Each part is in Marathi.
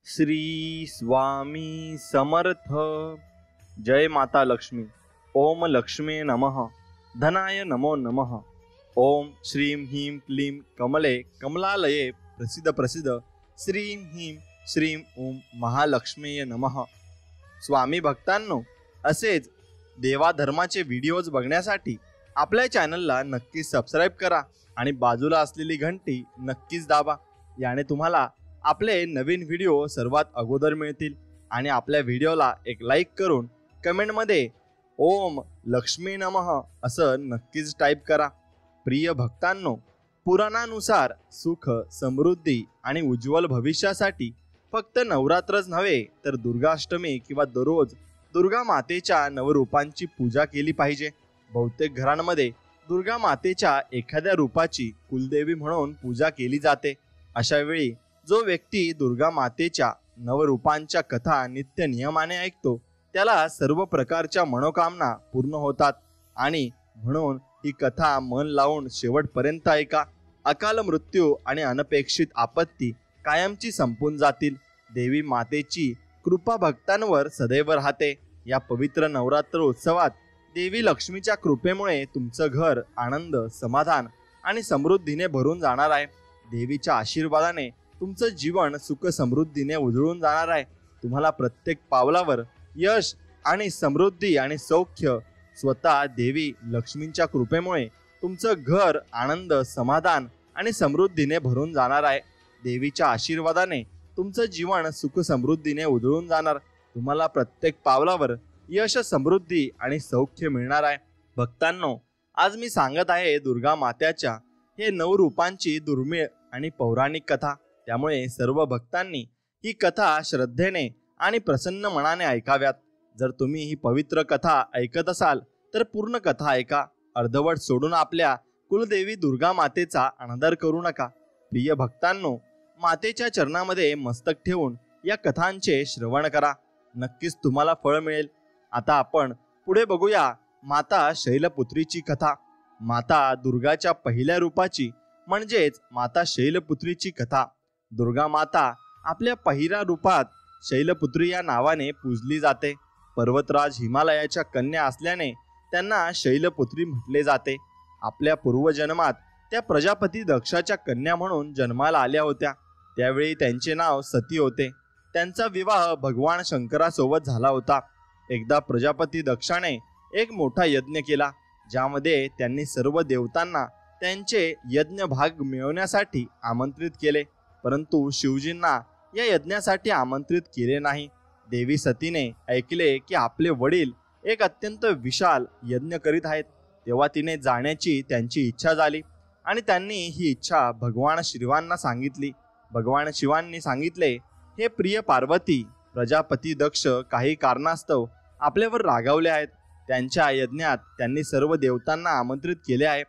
श्री स्वामी समर्थ। जय माता लक्ष्मी। ओम लक्ष्मी नमः। धनाय नमो नमः। ओम श्रीं ह्रीं क्लीं कमले कमलालये प्रसिद्ध प्रसिद्ध श्रीं ह्रीं श्रीं ओम महालक्ष्मीय नमः। स्वामी भक्तांनो, असेच देवाधर्माचे व्हिडिओज बघण्यासाठी आपल्या चॅनलला नक्कीच सबस्क्राईब करा आणि बाजूला असलेली घंटी नक्कीच दाबा। याने तुम्हाला आपले नवीन व्हिडिओ सर्वात अगोदर मिळतील। आणि आपल्या व्हिडिओला एक लाईक करून कमेंटमध्ये ओम लक्ष्मी नमः असं नक्कीच टाईप करा। प्रिय भक्तांनो, पुराणानुसार सुख समृद्धी आणि उज्ज्वल भविष्यासाठी फक्त नवरात्रच नव्हे तर दुर्गाष्टमी किंवा दररोज दुर्गा मातेच्या नवरूपांची पूजा केली पाहिजे। बहुतेक घरांमध्ये दुर्गा मातेच्या एखाद्या रूपाची कुलदेवी म्हणून पूजा केली जाते। अशा वेळी जो व्यक्ती दुर्गा मातेच्या नवरूपांच्या कथा नित्य नियमाने ऐकतो त्याला सर्व प्रकारच्या मनोकामना पूर्ण होतात। आणि म्हणून ही कथा मन लावून शेवटपर्यंत ऐका। अकाल मृत्यू आणि अनपेक्षित आपत्ती कायमची संपून जातील। देवी मातेची कृपा भक्तांवर सदैव राहते। या पवित्र नवरात्र उत्सवात देवी लक्ष्मीच्या कृपेमुळे तुमचं घर आनंद समाधान आणि समृद्धीने भरून जाणार आहे। देवीच्या आशीर्वादाने तुमचं जीवन सुख समृद्धीने उजळून जाणार आहे। तुम्हाला प्रत्येक पावलावर यश आणि समृद्धी आणि सौख्य स्वतः देवी लक्ष्मींच्या कृपेमुळे तुमचं घर आनंद समाधान आणि समृद्धीने भरून जाणार आहे। देवीच्या आशीर्वादाने तुमचं जीवन सुख समृद्धीने उजळून जाणार। तुम्हाला प्रत्येक पावलावर यश समृद्धी आणि सौख्य मिळणार आहे। भक्तांनो, आज मी सांगत आहे दुर्गा मात्याच्या हे 9 रूपांची दुर्मिळ आणि पौराणिक कथा। त्यामुळे सर्व भक्तांनी ही कथा श्रद्धेने आणि प्रसन्न मनाने ऐकाव्यात। जर तुम्ही ही पवित्र कथा ऐकत असाल तर पूर्ण कथा ऐका। अर्धवट सोडून आपल्या कुलदेवी दुर्गा मातेचा अनादर करू नका। प्रिय भक्तांनो, मातेच्या चरणामध्ये मस्तक ठेवून या कथांचे श्रवण करा, नक्कीच तुम्हाला फळ मिळेल। आता आपण पुढे बघूया माता शैलपुत्रीची कथा। माता दुर्गाच्या पहिल्या रूपाची म्हणजेच माता शैलपुत्रीची कथा। दुर्गा माता आपल्या पहिल्या रूपात शैलपुत्री या नावाने पूजली जाते। पर्वतराज हिमालयाच्या कन्या असल्याने त्यांना शैलपुत्री म्हटले जाते। आपल्या पूर्वजन्मात त्या प्रजापती दक्षाच्या कन्या म्हणून जन्माला आल्या होत्या। त्यावेळी त्यांचे नाव सती होते। त्यांचा विवाह भगवान शंकरासोबत झाला होता। एकदा प्रजापती दक्षाने एक मोठा यज्ञ केला, ज्यामध्ये त्यांनी सर्व देवतांना त्यांचे यज्ञ भाग मिळवण्यासाठी आमंत्रित केले, परंतु शिवजींना या यज्ञासाठी आमंत्रित केले नाही। देवी सतीने ऐकले की आपले वडील एक अत्यंत विशाल यज्ञ करीत आहेत, तेव्हा तिने जाण्याची त्यांची इच्छा झाली आणि त्यांनी ही इच्छा भगवान शिवांना सांगितली। भगवान शिवांनी सांगितले, हे प्रिय पार्वती, प्रजापती दक्ष काही कारणास्तव आपल्यावर रागावले आहेत। त्यांच्या यज्ञात त्यांनी सर्व देवतांना आमंत्रित केले आहे,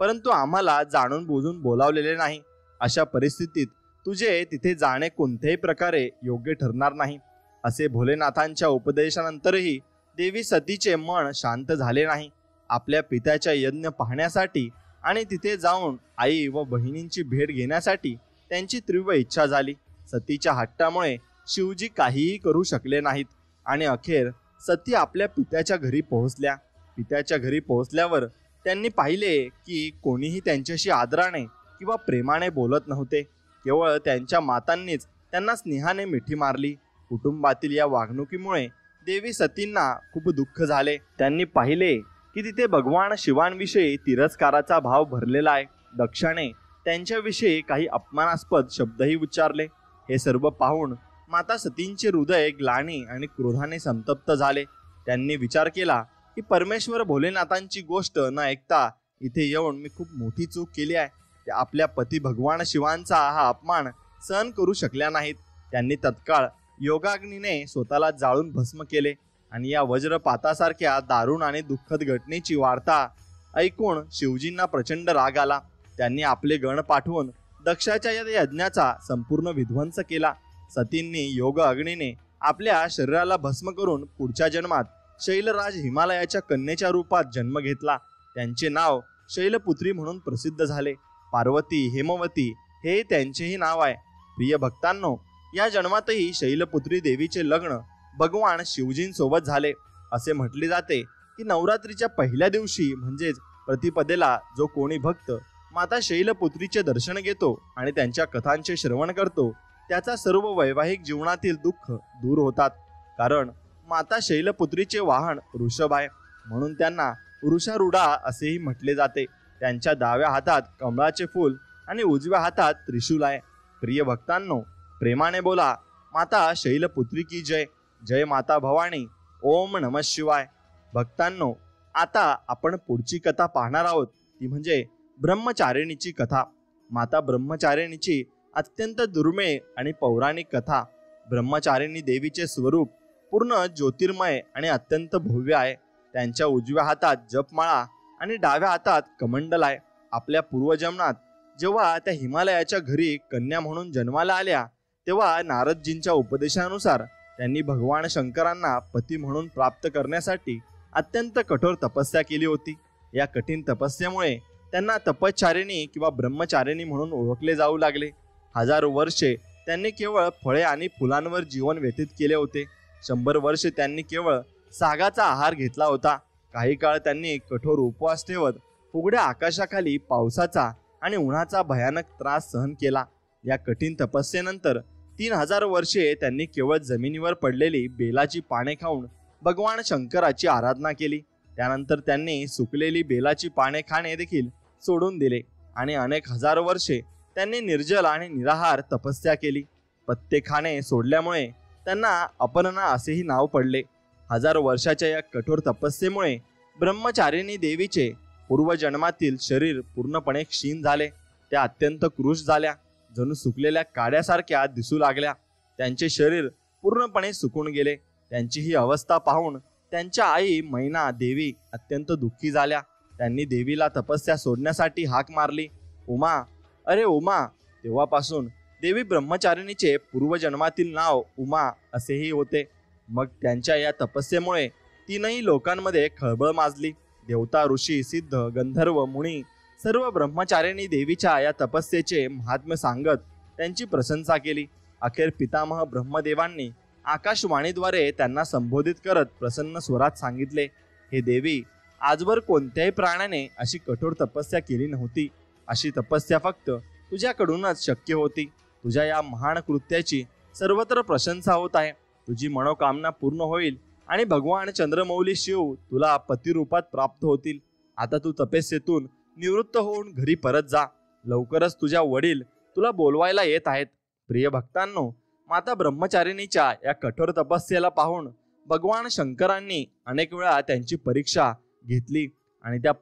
परंतु आम्हाला जाणून बुजून बोलावलेले नाही। अशा परिस्थितीत तुझे तिथे जाणे कोणत्याही प्रकारे योग्य ठरणार नाही। असे भोलेनाथांच्या उपदेशानंतरही देवी सतीचे मन शांत झाले नाही। आपल्या पित्याच्या यज्ञ पाहण्यासाठी आणि तिथे जाऊन आई व बहिणींची भेट घेण्यासाठी त्यांची तीव्र इच्छा झाली। सतीच्या हट्टामुळे शिवजी काहीही करू शकले नाहीत आणि अखेर सती आपल्या पित्याच्या घरी पोहोचल्या। पित्याच्या घरी पोहोचल्यावर त्यांनी पाहिले की कोणीही त्यांच्याशी आदराने किंवा प्रेमाने बोलत नव्हते। केवळ त्यांच्या मातांनीच त्यांना स्नेहाने मिठी मारली। कुटुंबातील या वागणुकीमुळे देवी सतींना खूप दुःख झाले। त्यांनी पाहिले की तिथे भगवान शिवांविषयी तिरस्काराचा भाव भरलेला आहे। दक्षाने त्यांच्याविषयी काही अपमानास्पद शब्दही उच्चारले। हे सर्व पाहून माता सतींचे हृदय ग्लानी आणि क्रोधाने संतप्त झाले। त्यांनी विचार केला की परमेश्वर भोलेनाथांची गोष्ट न ऐकता इथे येऊन मी खूप मोठी चूक केली आहे। ते आपल्या पती भगवान शिवांचा हा अपमान सहन करू शकल्या नाहीत। त्यांनी तत्काळ योगाग्नीने स्वतःला जाळून भस्म केले आणि या वज्रपातासारख्या दारुण आणि दुःखद घटनेची वार्ता ऐकून शिवजींना प्रचंड राग आला। त्यांनी आपले गण पाठवून दक्षाच्या या यज्ञाचा संपूर्ण विध्वंस केला। सतींनी योग अग्नीने आपल्या शरीराला भस्म करून पुढच्या जन्मात शैलराज हिमालयाच्या कन्येच्या रूपात जन्म घेतला। त्यांचे नाव शैलपुत्री म्हणून प्रसिद्ध झाले। पार्वती हेमवती हे त्यांचेही नाव आहे। प्रिय भक्तांनो, या जन्मातही शैलपुत्री देवीचे लग्न भगवान शिवजींसोबत झाले. असे म्हटले जाते की नवरात्रीच्या पहिल्या दिवशी म्हणजेच प्रतिपदेला जो कोणी भक्त माता शैलपुत्रीचे दर्शन घेतो आणि त्यांच्या कथांचे श्रवण करतो त्याचा सर्व वैवाहिक जीवनातील दुःख दूर होतात. कारण माता शैलपुत्रीचे वाहन वृषभ आहे, म्हणून त्यांना वृषारूढा असेही म्हटले जाते. त्यांच्या डाव्या हातात कमळाचे फूल आणि उजव्या हातात त्रिशूल आहे. प्रिय भक्तांनो, प्रेमाने बोला माता शैलपुत्री की जय. जय माता भवानी. ओम नमः शिवाय. भक्तांनो, आता आपण पुढची कथा पाहणार आहोत, ती म्हणजे ब्रह्मचारिणीची कथा. माता ब्रह्मचारिणीची अत्यंत दुर्मिळ आणि पौराणिक कथा. ब्रह्मचारिणी देवीचे स्वरूप पूर्ण ज्योतिर्मय आणि अत्यंत भव्य आहे. त्यांच्या उजव्या हातात जपमाळा आणि डाव्या हातात कमंडल आहे. आपल्या पूर्वजन्मात जेव्हा त्या हिमालयाच्या घरी कन्या म्हणून जन्माला आल्या तेव्हा नारदजींच्या उपदेशानुसार त्यांनी भगवान शंकरांना पती म्हणून प्राप्त करण्यासाठी अत्यंत कठोर तपस्या केली होती. या कठीण तपस्येमुळे त्यांना तपश्चारिणी किंवा ब्रह्मचारिणी म्हणून ओळखले जाऊ लागले. हजारो वर्षे त्यांनी केवळ फळे आणि फुलांवर जीवन व्यतीत केले होते. 100 वर्षे त्यांनी केवळ सागाचा आहार घेतला होता. काही काळ त्यांनी कठोर उपवास ठेवत उघड्या आकाशाखाली पावसाचा आणि उन्हाचा भयानक त्रास सहन केला. या कठीण तपस्येनंतर 3000 वर्षे त्यांनी केवळ जमिनीवर पडलेली बेलाची पाने खाऊन भगवान शंकराची आराधना केली. त्यानंतर त्यांनी सुकलेली बेलाची पाने खाणे देखील सोडून दिले आणि अनेक हजार वर्षे त्यांनी निर्जल आणि निराहार तपस्या केली. पत्ते खाणे सोडल्यामुळे त्यांना अपर्णा असेही नाव पडले. हजारो वर्षाच्या या कठोर तपस्येमुळे ब्रह्मचारिणी देवीचे पूर्वजन्मातील शरीर पूर्णपणे क्षीण झाले. त्या अत्यंत क्रुश झाल्या, जणू सुकलेल्या काड्यासारख्या दिसू लागल्या. त्यांचे शरीर पूर्णपणे सुकून गेले. त्यांची ही अवस्था पाहून त्यांच्या आई मैना देवी अत्यंत दुःखी झाल्या. त्यांनी देवीला तपस्या सोडण्यासाठी हाक मारली, उमा, अरे उमा. तेव्हापासून देवी ब्रह्मचारिणीचे पूर्वजन्मातील नाव उमा असेही होते. मग त्यांच्या या तपस्येमुळे 3ही लोकांमध्ये खळबळ माजली. देवता, ऋषी, सिद्ध, गंधर्व, मुनी सर्व ब्रह्मचारिणी देवीच्या या तपस्येचे महात्म्य सांगत त्यांची प्रशंसा केली. अखेर पितामह ब्रह्मदेवांनी आकाशवाणीद्वारे त्यांना संबोधित करत प्रसन्न स्वरात सांगितले, हे देवी, आजवर कोणत्याही प्राण्याने अशी कठोर तपस्या केली नव्हती. अशी तपस्या फक्त तुझ्याकडूनच शक्य होती. तुझ्या या महान कृत्याची सर्वत्र प्रशंसा होत आहे. तुझी मनोकामना पूर्ण होईल आणि भगवान चंद्रमौली शिव तुला पतिरूपात प्राप्त होतील. आता तू तपस्येतून निवृत्त होऊन घरी परत जा. लवकरच तुझ्या वडील तुला बोलवायला येत आहेत. प्रिय भक्तांनो, माता ब्रह्मचारिणीच्या या कठोर तपस्येला पाहून भगवान शंकरांनी अनेक वेळा त्यांची परीक्षा घेतली आणि त्या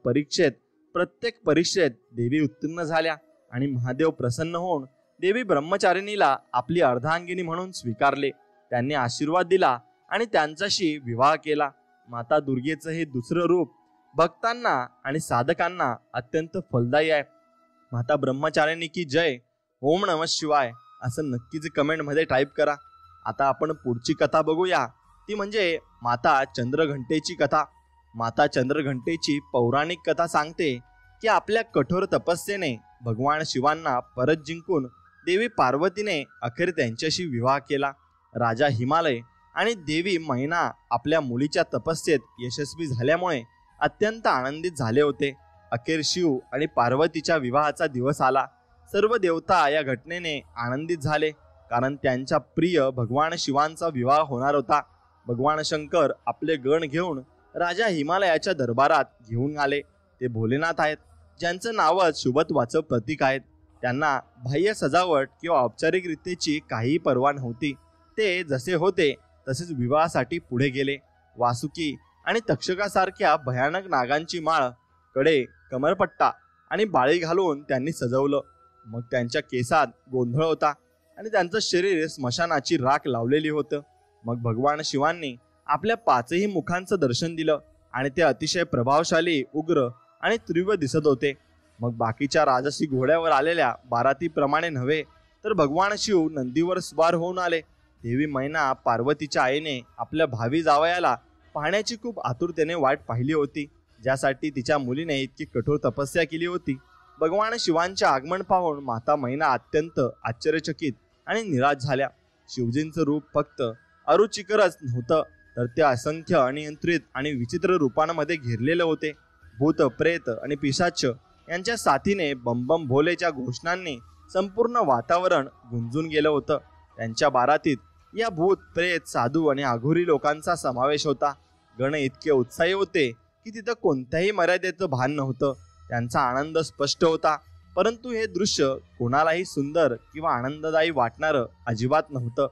प्रत्येक परीक्षेत देवी उत्तीर्ण झाल्या आणि महादेव प्रसन्न होऊन देवी ब्रह्मचारिणीला आपली अर्धांगिनी म्हणून स्वीकारले. त्यांनी आशीर्वाद दिला आणि त्यांच्याशी विवाह केला. माता दुर्गेचं हे दुसरं रूप भक्तांना आणि साधकांना अत्यंत फलदायी आहे. माता ब्रह्मचारिणी की जय. ओम नमः शिवाय असं नक्कीच कमेंटमध्ये टाईप करा. आता आपण पुढची कथा बघूया, ती म्हणजे माता चंद्रघंटेची कथा. माता चंद्रघंटेची पौराणिक कथा सांगते की आपल्या कठोर तपस्येने भगवान शिवांना परत जिंकून देवी पार्वतीने अखेर त्यांच्याशी विवाह केला. राजा हिमालय आणि देवी मैना आपल्या मुलीच्या तपस्येत यशस्वी झाल्यामुळे अत्यंत आनंदित झाले होते. अखेर शिव आणि पार्वतीच्या विवाहाचा दिवस आला. सर्व देवता या घटनेने आनंदित झाले, कारण त्यांच्या प्रिय भगवान शिवांचा विवाह होणार होता. भगवान शंकर आपले गण घेऊन राजा हिमालयाच्या दरबारात घेऊन आले. ते भोलेनाथ आहेत, ज्यांचं नावच शुभत्वाचं प्रतीक आहेत. त्यांना बाह्य सजावट किंवा औपचारिकरितेची काहीही पर्वा नव्हती. ते जसे होते तसेच विवाहासाठी पुढे गेले. वासुकी आणि तक्षकासारख्या भयानक नागांची माळ, कडे, कमरपट्टा आणि बाळी घालून त्यांनी सजवलं. मग त्यांच्या केसात गोंधळ होता आणि त्यांचं शरीर स्मशानाची राख लावलेली होतं. मग भगवान शिवांनी आपल्या 5ही मुखांचं दर्शन दिलं आणि ते अतिशय प्रभावशाली, उग्र आणि तीव्र दिसत होते. मग बाकीच्या राजसी घोड्यावर आलेल्या बारातीप्रमाणे नव्हे, तर भगवान शिव नंदीवर स्वार होऊन आले. देवी मैना पार्वतीच्या आईने आपल्या भावी जावयाला पाहण्याची खूप आतुरतेने वाट पाहिली होती, ज्यासाठी तिच्या मुलीने इतकी कठोर तपस्या केली होती. भगवान शिवांचे आगमन पाहून माता मैना अत्यंत आश्चर्यचकित आणि निराश झाल्या. शिवजींचं रूप फक्त अरुचिकरच नव्हतं, तर ते असंख्य अनियंत्रित आणि विचित्र रूपांमध्ये घेरलेले होते. भूत, प्रेत आणि पिशाच यांच्या साथीने बंबम भोलेच्या घोषणांनी संपूर्ण वातावरण गुंजून गेलं होतं. त्यांच्या बारातीत या भूत, प्रेत, साधू आणि आघोरी लोकांचा समावेश होता. गण इतके उत्साही होते की तिथं कोणत्याही मर्यादेचं भान नव्हतं. त्यांचा आनंद स्पष्ट होता, परंतु हे दृश्य कोणालाही सुंदर किंवा आनंददायी वाटणारं अजिबात नव्हतं.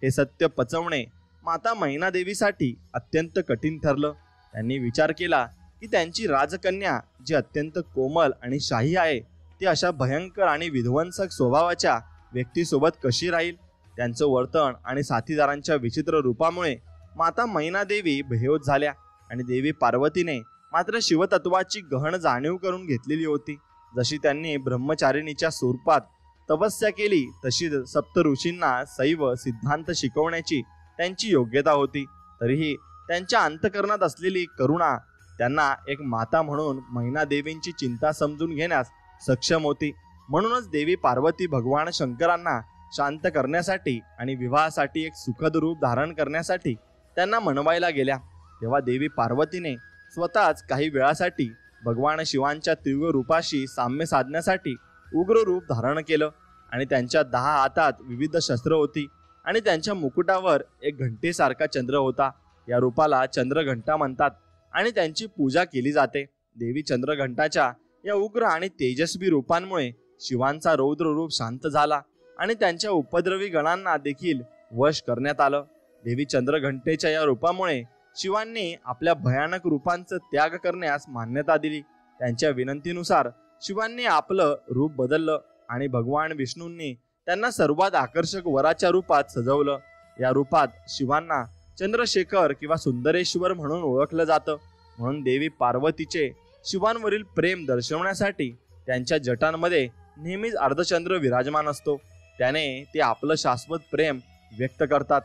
हे सत्य पचवणे माता मैनादेवीसाठी अत्यंत कठीण ठरलं. त्यांनी विचार केला की त्यांची राजकन्या जी अत्यंत कोमल आणि शाही आहे, ती अशा भयंकर आणि विध्वंसक स्वभावाच्या व्यक्तीसोबत कशी राहील. त्यांचं वर्तन आणि साथीदारांच्या विचित्र रूपामुळे माता मैनादेवी बेहोश झाल्या आणि देवी पार्वतीने मात्र शिवतत्वाची गहन जाणीव करून घेतलेली होती. जशी त्यांनी ब्रह्मचारिणीच्या स्वरूपात तपस्या केली, तशी सप्त ऋषींना शैव सिद्धांत शिकवण्याची त्यांची योग्यता होती. तरीही त्यांच्या अंतःकरणात असलेली करुणा त्यांना एक माता म्हणून मैनादेवींची चिंता समजून घेण्यास सक्षम होती. म्हणूनच देवी पार्वती भगवान शंकरांना शांत करण्यासाठी आणि विवाहासाठी एक सुखद रूप धारण करण्यासाठी त्यांना मनवायला गेल्या. तेव्हा देवी पार्वतीने स्वतःच काही वेळासाठी भगवान शिवांच्या तीव्र रूपाशी साम्य साधण्यासाठी उग्र रूप धारण केलं आणि त्यांच्या 10 हातात विविध शस्त्र होती आणि त्यांच्या मुकुटावर एक घंटेसारखा चंद्र होता. या रूपाला चंद्रघंटा म्हणतात आणि त्यांची पूजा केली जाते. देवी चंद्रघंटाच्या या उग्र आणि तेजस्वी रूपांमुळे शिवांचा रौद्र रूप शांत झाला आणि त्यांच्या उपद्रवी गणांना देखील वश करण्यात आलं. देवी चंद्रघंटेच्या या रूपामुळे शिवांनी आपल्या भयानक रूपांचं त्याग करण्यास मान्यता दिली. त्यांच्या विनंतीनुसार शिवांनी आपलं रूप बदललं आणि भगवान विष्णूंनी त्यांना सर्वात आकर्षक वराच्या रूपात सजवलं. या रूपात शिवांना चंद्रशेखर किंवा सुंदरेश्वर म्हणून ओळखलं जातं. म्हणून देवी पार्वतीचे शिवांवरील प्रेम दर्शवण्यासाठी त्यांच्या जटांमध्ये नेहमीच अर्धचंद्र विराजमान असतो. त्याने ते आपलं शाश्वत प्रेम व्यक्त करतात.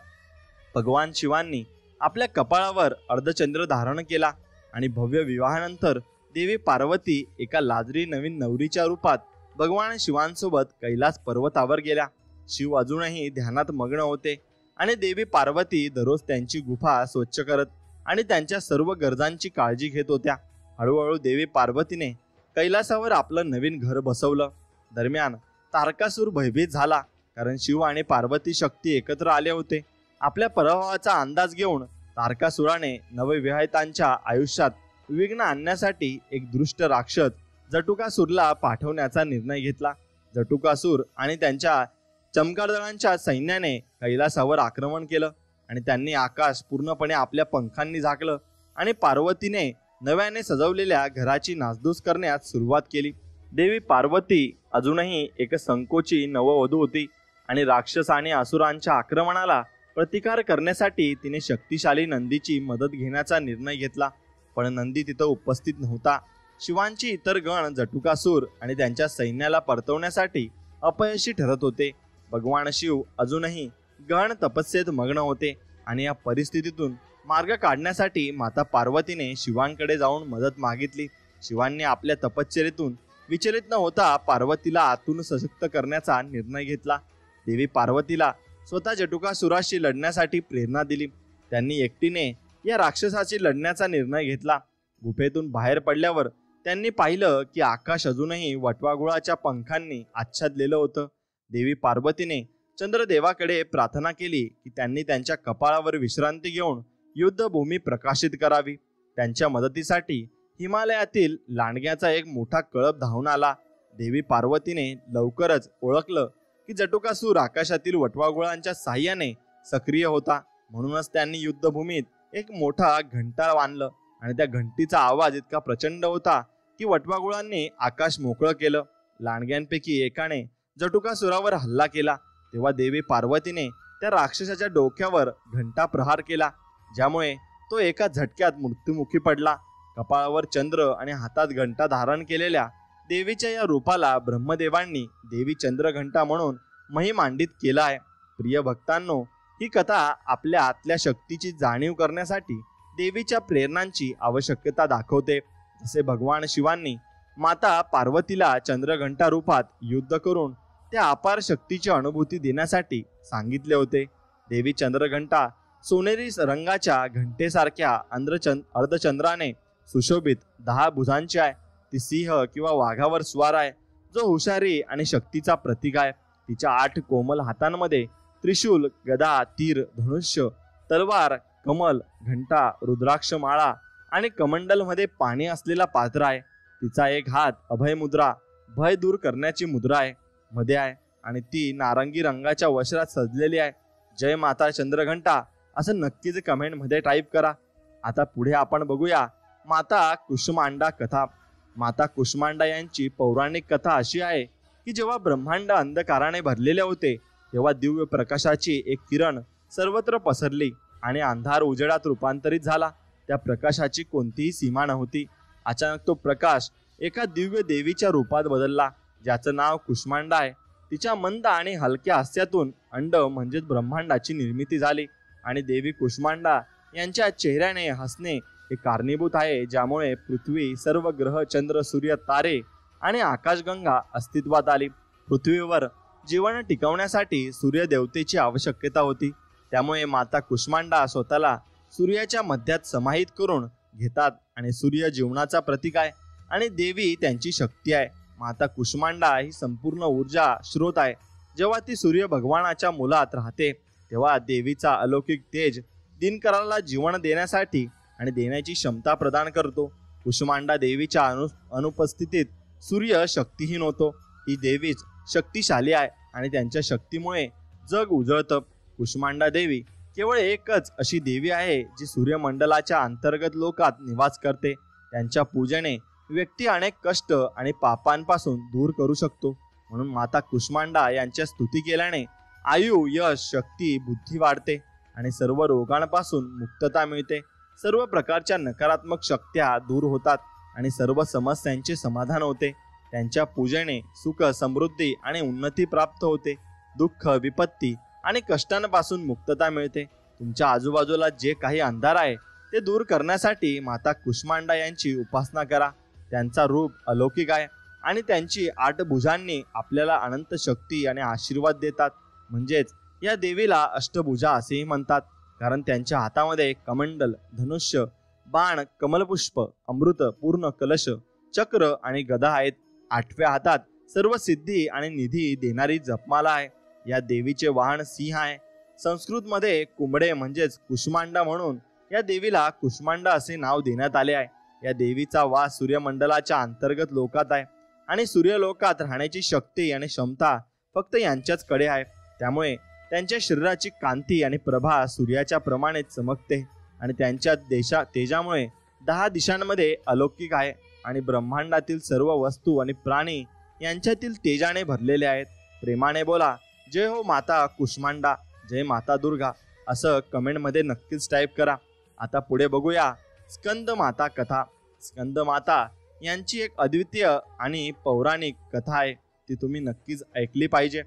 भगवान शिवांनी आपल्या कपाळावर अर्धचंद्र धारण केला आणि भव्य विवाहानंतर देवी पार्वती एका लाजरी नवीन नवरीच्या रूपात भगवान शिवांसोबत कैलास पर्वतावर गेल्या. शिव अजूनही ध्यानात मग्न होते आणि देवी पार्वती दररोज त्यांची गुफा स्वच्छ करत आणि त्यांच्या सर्व गरजांची काळजी घेत होत्या. हळूहळू देवी पार्वतीने कैलासावर आपलं नवीन घर बसवलं. दरम्यान तारकासूर भयभीत झाला, कारण शिव आणि पार्वती शक्ती एकत्र आले होते. आपल्या पराभवाचा अंदाज घेऊन तारकासुराने नवविवाहितांच्या आयुष्यात विघ्न आणण्यासाठी एक दुष्ट राक्षस जटुकासूरला पाठवण्याचा निर्णय घेतला. जटुकासूर आणि त्यांच्या चमकारदळांच्या सैन्याने कैलासावर आक्रमण केलं आणि त्यांनी आकाश पूर्णपणे आपल्या पंखांनी झाकलं आणि पार्वतीने नव्याने सजवलेल्या घराची नासधूस करण्यास सुरुवात केली. देवी पार्वती अजूनही एक संकोची नववधू होती आणि राक्षस आणि असुरांच्या आक्रमणाला प्रतिकार करण्यासाठी तिने शक्तिशाली नंदीची मदत घेण्याचा निर्णय घेतला. पण नंदी तिथं उपस्थित नव्हता. शिवांची इतर गण जटुकासूर आणि त्यांच्या सैन्याला परतवण्यासाठी अपयशी ठरत होते. भगवान शिव अजूनही गहन तपस्येत मग्न होते आणि या परिस्थितीतून मार्ग काढण्यासाठी माता पार्वतीने शिवांकडे जाऊन मदत मागितली. शिवांनी आपल्या तपश्चर्येतून विचलित न होता पार्वतीला आतून सशक्त करण्याचा निर्णय घेतला. देवी पार्वतीला स्वतः जटुकासुराशी लढण्यासाठी प्रेरणा दिली. त्यांनी एकटीने या राक्षसाशी लढण्याचा निर्णय घेतला. गुफेतून बाहेर पडल्यावर त्यांनी पाहिलं की आकाश अजूनही वटवाघुळाच्या पंखांनी आच्छादलेलं होतं. देवी पार्वतीने चंद्रदेवाकडे प्रार्थना केली की त्यांनी त्यांच्या कपाळावर विश्रांती घेऊन युद्धभूमी प्रकाशित करावी. त्यांच्या मदतीसाठी हिमालयातील लांडग्याचा एक मोठा कळप धावून आला. देवी पार्वतीने लवकरच ओळखलं की जटुकासूर आकाशातील वटवाघुळांच्या साह्याने सक्रिय होता. म्हणूनच त्यांनी युद्धभूमीत एक मोठा घंटा बांधलं आणि त्या घंटीचा आवाज इतका प्रचंड होता की वटवाघुळांनी आकाश मोकळं केलं. लांडग्यांपैकी एकाने जटुकासुरावर हल्ला केला. तेव्हा देवी पार्वतीने त्या राक्षसाच्या डोक्यावर घंटा प्रहार केला, ज्यामुळे तो एका झटक्यात मृत्युमुखी पडला. कपाळावर चंद्र आणि हातात घंटा धारण केलेल्या देवीच्या या रूपाला ब्रह्मदेवांनी देवी चंद्रघंटा म्हणून महिमांडित केला आहे. प्रिय भक्तांनो, ही कथा आपल्या आतल्या शक्तीची जाणीव करण्यासाठी देवीच्या प्रेरणांची आवश्यकता दाखवते. जसे भगवान शिवांनी माता पार्वतीला चंद्रघंटा रूपात युद्ध करून त्या अपार शक्तीची अनुभूती देण्यासाठी सांगितले होते, देवी चंद्रघंटा सोनेरी रंगाच्या घंटेसारख्या अर्धचंद्राने सुशोभित 10 भुजांची आहे. ती सिंह किंवा वाघावर स्वार आहे, जो हुशारी आणि शक्तीचा प्रतीक आहे. तिच्या 8 कोमल हातांमध्ये त्रिशूल, गदा, तीर, धनुष्य, तलवार, कमल, घंटा, रुद्राक्ष माळा आणि कमंडल मध्ये पाणी असलेला पात्र आहे. तिचा एक हात अभय मुद्रा, भय दूर करण्याची मुद्रा आहे, मध्ये आहे आणि ती नारंगी रंगाच्या वस्त्रात सजलेली आहे. जय माता चंद्रघंटा असं नक्कीच कमेंट मध्ये टाईप करा. आता पुढे आपण बघूया माता कुष्मांडा कथा. माता कुष्मांडा यांची पौराणिक कथा अशी आहे की जेव्हा ब्रह्मांड अंधकाराने भरलेले होते तेव्हा दिव्य प्रकाशाची एक किरण सर्वत्र पसरली आणि अंधार उजेडात रूपांतरित झाला. त्या प्रकाशाची कोणतीही सीमा नव्हती. अचानक तो प्रकाश एका दिव्य देवीच्या रूपात बदलला, ज्याचं नाव कुष्मांडा आहे. तिच्या मंद आणि हलक्या हास्यातून अंड म्हणजेच ब्रह्मांडाची निर्मिती झाली आणि देवी कुष्मांडा यांच्या चेहऱ्याने हसणे हे कारणीभूत आहे, ज्यामुळे पृथ्वी, सर्व ग्रह, चंद्र, सूर्य, तारे आणि आकाशगंगा अस्तित्वात आली. पृथ्वीवर जीवन टिकवण्यासाठी सूर्यदेवतेची आवश्यकता होती. त्यामुळे माता कुष्मांडा स्वतःला सूर्याच्या मध्यात समाहित करून घेतात आणि सूर्य जीवनाचा प्रतीक आहे आणि देवी त्यांची शक्ती आहे. माता कुष्मांडा ही संपूर्ण ऊर्जा स्रोत आहे. जेव्हा ती सूर्य भगवानाच्या मुलात राहते तेव्हा देवीचा अलौकिक तेज दिनकराला जीवन देण्यासाठी आणि देण्याची क्षमता प्रदान करतो. कुष्मांडा देवीच्या अनुपस्थितीत सूर्य शक्तीहीन होतो. ही देवीच शक्तिशाली आहे आणि त्यांच्या शक्तीमुळे जग उजळतं. कुष्मांडा देवी केवळ एकच अशी देवी आहे जी सूर्यमंडलाच्या अंतर्गत लोकात निवास करते. त्यांच्या पूजेने व्यक्ती अनेक कष्ट आणि पापांपासून दूर करू शकतो. म्हणून माता कुष्मांडा यांच्या स्तुती केल्याने आयु, यश, शक्ती, बुद्धी वाढते आणि सर्व रोगांपासून मुक्तता मिळते. सर्व प्रकारच्या नकारात्मक शक्त्या दूर होतात आणि सर्व समस्यांचे समाधान होते. त्यांच्या पूजेने सुख, समृद्धी आणि उन्नती प्राप्त होते. दुःख, विपत्ती आणि कष्टांपासून मुक्तता मिळते. तुमच्या आजूबाजूला जे काही अंधार आहे ते दूर करण्यासाठी माता कुष्मांडा यांची उपासना करा. त्यांचा रूप अलौकिक आहे आणि त्यांची 8 भुजांनी आपल्याला अनंत शक्ती आणि आशीर्वाद देतात. म्हणजेच या देवीला अष्टभुजा असेही म्हणतात, कारण त्यांच्या हातामध्ये कमंडल, धनुष्य, बाण, कमलपुष्प, अमृत, पूर्ण कलश, चक्र आणि गदा आहेत. 8व्या हातात सर्व सिद्धी आणि निधी देणारी जपमाला आहे. या देवीचे वाहन सिंह आहे. संस्कृतमध्ये कुंबडे म्हणजेच कुष्मांडा म्हणून या देवीला कुष्मांडा असे नाव देण्यात आले आहे. या देवीचा वास सूर्यमंडलाच्या अंतर्गत लोकात आहे आणि सूर्यलोकात राहण्याची शक्ती आणि क्षमता फक्त यांच्याच कडे आहे. त्यामुळे त्यांच्या शरीराची कांती आणि प्रभा सूर्याच्या प्रमाणे चमकते आणि त्यांच्या तेजामुळे 10 दिशांमध्ये अलौकिक आहे आणि ब्रह्मांडातील सर्व वस्तू आणि प्राणी यांच्यातील तेजाने भरलेले आहेत. प्रेमाने बोला जय हो माता कुष्मांडा, जय माता दुर्गा असं कमेंटमध्ये नक्कीच टाईप करा. आता पुढे बघूया स्कंद माता कथा. स्कंद माता यांची एक अद्वितीय आणि पौराणिक कथा आहे, ती तुम्ही नक्कीच ऐकली पाहिजे.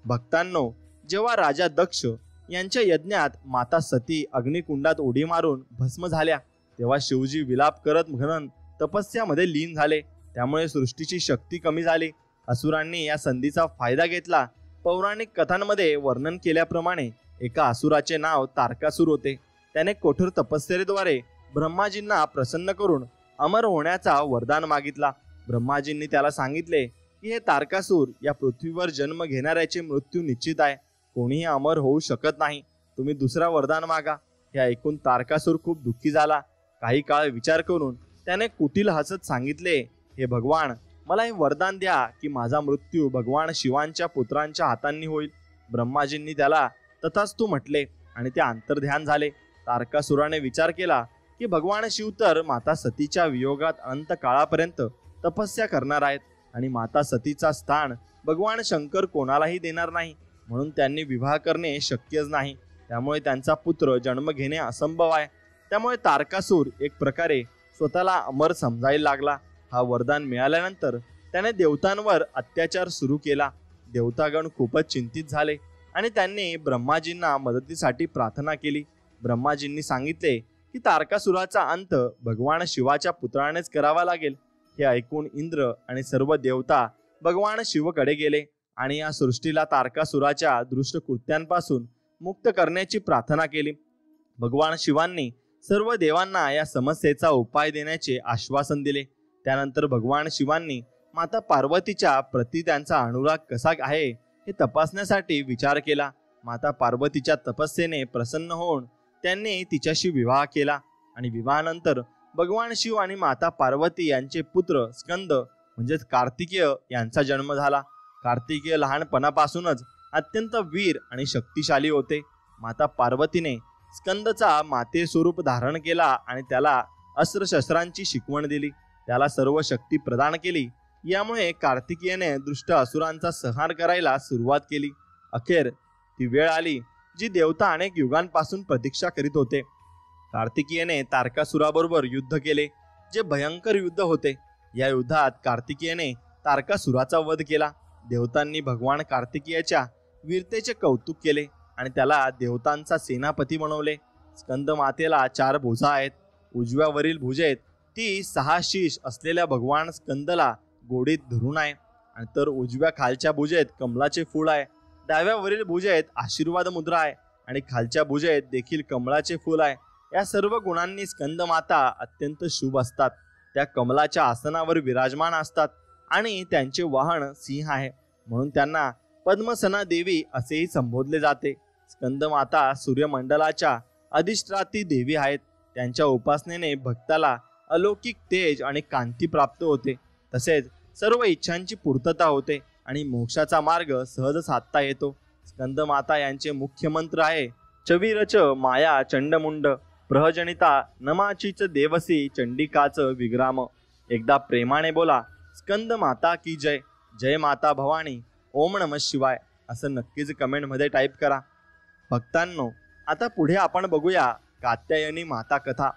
भक्तांनो, जेव्हा राजा दक्ष यांच्या यज्ञात माता सती अग्निकुंडात उडी मारून भस्म झाल्या तेव्हा शिवजी विलाप करत म्हणून तपस्यामध्ये लीन झाले. त्यामुळे सृष्टीची शक्ती कमी झाली. असुरांनी या संधीचा फायदा घेतला. पौराणिक कथांमध्ये वर्णन केल्याप्रमाणे एका असुराचे नाव तारकासूर होते. त्याने कठोर तपस्येद्वारे ब्रह्माजींना प्रसन्न करून अमर होण्याचा वरदान मागितला. ब्रह्माजींनी त्याला सांगितले की हे तारकासूर, या पृथ्वीवर जन्म घेणाऱ्याचे मृत्यू निश्चित आहे. कोणीही अमर होऊ शकत नाही. तुम्ही दुसरा वरदान मागा. हे ऐकून तारकासूर खूप दुःखी झाला. काही काळ विचार करून त्याने कुटील हसत सांगितले, हे भगवान, मला हे वरदान द्या की माझा मृत्यू भगवान शिवांच्या पुत्रांच्या हातांनी होईल. ब्रह्माजींनी त्याला तथास्तु म्हटले आणि ते अंतर्ध्यान झाले. तारकासुराने विचार केला की भगवान शिव तर माता सतीच्या वियोगात अनंत काळापर्यंत तपस्या करणार आहेत आणि माता सतीचा स्थान भगवान शंकर कोणालाही देणार नाही. म्हणून त्यांनी विवाह करणे शक्यच नाही. त्यामुळे त्यांचा पुत्र जन्म घेणे असंभव आहे. त्यामुळे तारकासूर एक प्रकारे स्वतःला अमर समजायला लागला. हा वरदान मिळाल्यानंतर त्याने देवतांवर अत्याचार सुरू केला. देवतागण खूपच चिंतित झाले आणि त्यांनी ब्रह्माजींना मदतीसाठी प्रार्थना केली. ब्रह्माजींनी सांगितले की तारकासुराचा अंत भगवान शिवाच्या पुत्रानेच करावा लागेल. हे ऐकून इंद्र आणि सर्व देवता भगवान शिवकडे गेले आणि या सृष्टीला तारकासुराच्या दृष्ट कृत्यांपासून मुक्त करण्याची प्रार्थना केली. भगवान शिवांनी सर्व देवांना या समस्येचा उपाय देण्याचे आश्वासन दिले. त्यानंतर भगवान शिवांनी माता पार्वतीच्या प्रती त्यांचा अनुराग कसा आहे हे तपासण्यासाठी विचार केला. माता पार्वतीच्या तपस्येने प्रसन्न होऊन त्यांनी तिच्याशी विवाह केला आणि विवाहानंतर भगवान शिव आणि माता पार्वती यांचे पुत्र स्कंद म्हणजेच कार्तिकेय यांचा जन्म झाला. कार्तिकेय लहानपणापासूनच अत्यंत वीर आणि शक्तिशाली होते. माता पार्वतीने स्कंदचा माते स्वरूप धारण केला आणि त्याला अस्त्रशस्त्रांची शिकवण दिली. त्याला सर्व शक्ती प्रदान केली. यामुळे कार्तिकेयने दुष्ट असुरांचा संहार करायला सुरुवात केली. अखेर ती वेळ आली जी देवता अनेक युगांपासून प्रतीक्षा करीत होते. कार्तिकेयने तारकासुराबरोबर युद्ध केले, जे भयंकर युद्ध होते. या युद्धात कार्तिकेयने तारकासुराचा वध केला. देवतांनी भगवान कार्तिकेयाच्या वीरतेचे कौतुक केले आणि त्याला देवतांचा सेनापती बनवले. स्कंद मातेला 4 भुजा आहेत. उजव्यावरील भुजेत ती 6 शीश असलेल्या भगवान स्कंदला गोडीत धरून आहे आणि तर उजव्या खालच्या भुजेत कमळाचे फूल आहे. डाव्यावरील भुजेत आशीर्वाद मुद्रा आहे आणि खालच्या भुजेत देखील कमळाचे फूल आहे. या सर्व गुणांनी स्कंद माता अत्यंत शुभ असतात. त्या कमलाच्या आसनावर विराजमान असतात आणि त्यांचे वाहन सिंह आहे, म्हणून त्यांना पद्मसना देवी असेही संबोधले जाते. स्कंद माता सूर्यमंडलाच्या अधिष्ठात्री देवी आहेत. त्यांच्या उपासनेने भक्ताला अलौकिक तेज आणि कांती प्राप्त होते. तसेच सर्व इच्छांची पूर्तता होते आणि मोक्षाचा मार्ग सहज साधता येतो. स्कंद माता यांचे मुख्य मंत्र आहे चवीरच माया चंडमुंड प्रहजनिता नमाचीच देवसी चंडिकाच विग्राम. एकदा प्रेमाने बोला स्कंद माता की जय, जय माता भवानी, ओम नमः शिवाय असं नक्कीच कमेंटमध्ये टाईप करा. भक्तांनो, आता पुढे आपण बघूया कात्यायनी माता कथा.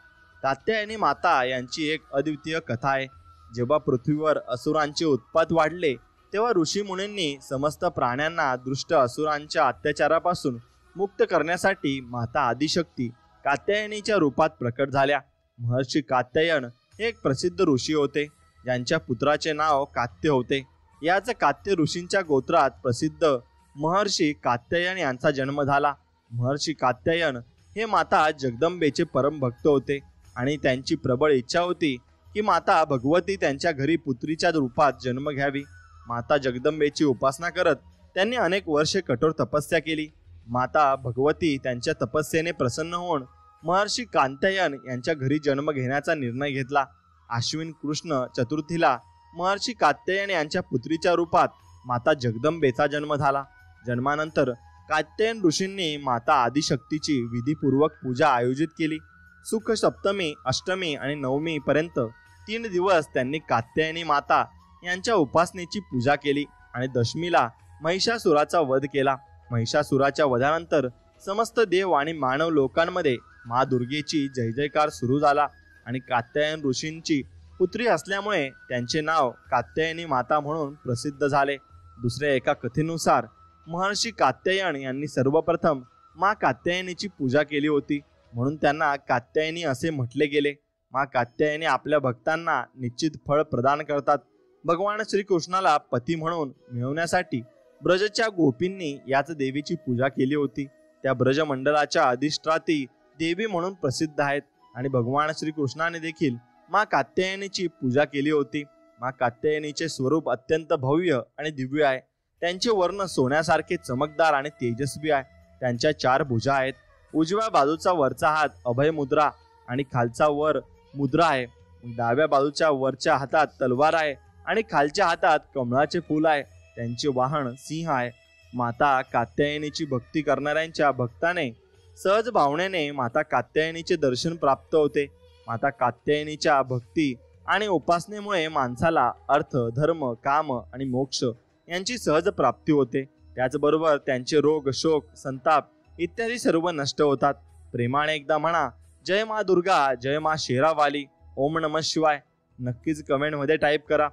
कात्यायनी माता यांची एक अद्वितीय कथा आहे. जेव्हा पृथ्वीवर असुरांचे उत्पात वाढले तेव्हा ऋषीमुनींनी समस्त प्राण्यांना दुष्ट असुरांच्या अत्याचारापासून मुक्त करण्यासाठी माता आदिशक्ती कात्यायनीच्या रूपात प्रकट झाल्या. महर्षी कात्यायन हे एक प्रसिद्ध ऋषी होते, ज्यांच्या पुत्राचे नाव कात्य होते. याच कात्य ऋषींच्या गोत्रात प्रसिद्ध महर्षी कात्यायन यांचा जन्म झाला. महर्षी कात्यायन हे माता जगदंबेचे परम भक्त होते आणि त्यांची प्रबळ इच्छा होती की माता भगवती त्यांच्या घरी पुत्रीच्या रूपात जन्म घ्यावी. माता जगदंबेची उपासना करत त्यांनी अनेक वर्षे कठोर तपस्या केली. माता भगवती त्यांच्या तपस्येने प्रसन्न होऊन महर्षी कात्यायन यांच्या घरी जन्म घेण्याचा निर्णय घेतला. आश्विन कृष्ण चतुर्थीला महर्षी कात्यायन यांच्या पुत्रीच्या रूपात माता जगदंबेचा जन्म झाला. जन्मानंतर कात्यायन ऋषींनी माता आदिशक्तीची विधीपूर्वक पूजा आयोजित केली. सुख सप्तमी, अष्टमी आणि नवमी पर्यंत 3 दिवस त्यांनी कात्यायनी माता यांच्या उपासनेची पूजा केली आणि दशमीला महिषासुराचा वध केला. महिषासुराच्या वधानंतर समस्त देव आणि मानव लोकांमध्ये मा दुर्गेची जय जयकार सुरू झाला आणि कात्यायन ऋषींची पुत्री असल्यामुळे त्यांचे नाव कात्यायनी माता म्हणून प्रसिद्ध झाले. दुसऱ्या एका कथेनुसार महर्षी कात्यायन यांनी सर्वप्रथम मा कात्यायनीची पूजा केली होती, म्हणून त्यांना कात्यायनी असे म्हटले गेले. मा कात्यायनी आपल्या भक्तांना निश्चित फळ प्रदान करतात. भगवान श्रीकृष्णाला पती म्हणून मिळवण्यासाठी ब्रजच्या गोपींनी याच देवीची पूजा केली होती. त्या ब्रजमंडलाच्या अधिष्ठात्री देवी म्हणून प्रसिद्ध आहेत आणि भगवान श्रीकृष्णाने देखील मा कात्यायनीची पूजा केली होती. मा कात्यायनीचे स्वरूप अत्यंत भव्य आणि दिव्य आहे. त्यांचे वर्ण सोन्यासारखे चमकदार आणि तेजस्वी आहे. त्यांच्या 4 भुजा आहेत. उजव्या बाजूचा वरचा हात अभय मुद्रा आणि खालचा वर मुद्रा आहे. डाव्या बाजूच्या वरच्या हातात तलवार आहे आणि खालच्या हातात कमळाचे फूल आहे. त्यांचे वाहन सिंह आहे. माता कात्यायनीची भक्ती करणाऱ्यांच्या भक्ताने सहज भावनेने माता कात्यायनीचे दर्शन प्राप्त होते. माता कात्यायनीच्या भक्ती आणि उपासनेमुळे माणसाला अर्थ, धर्म, काम आणि मोक्ष यांची सहज प्राप्ती होते. त्याचबरोबर त्यांचे रोग, शोक, संताप इत्यादी सर्व नष्ट होतात. प्रेमाने एकदा म्हणा जय मा दुर्गा, जय मा शेरावाली, ओम नमः शिवाय नक्कीच कमेंटमध्ये टाईप करा.